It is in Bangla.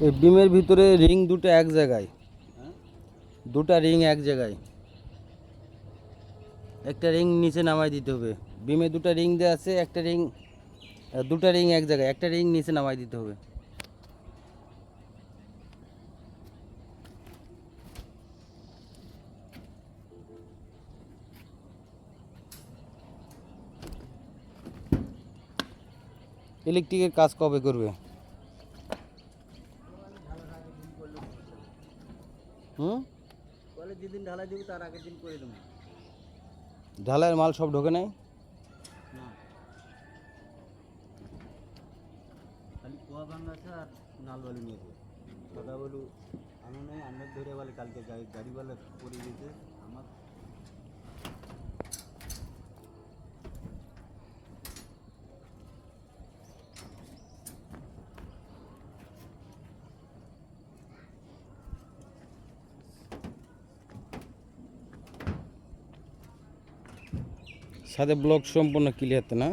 এই বিমের ভিতরে রিং দুটো এক জায়গায়, দুটা রিং এক জায়গায়, একটা রিং নিচে নামাই দিতে হবে। বিমে দুটো রিং দেওয়া আছে, একটা রিং, দুটা রিং এক জায়গায়, একটা রিং নিচে নামাই দিতে হবে। ইলেকট্রিকের কাজ কবে করবে? বলে যেদিন ঢালাই দিব তার আগের দিন করে দেবো। ঢালাইয়ের মাল সব ঢোকে নাই? না, খালি কুয়া ভাঙা আছে আর নাল বালু নিয়েছে। দাদা বলু আমি নাই, আমি ধরে বলে কালকে গাড়িওয়ালা করে দিয়েছে আমার। সাথে ব্লক সম্পূর্ণ ক্লিয়ার তো না?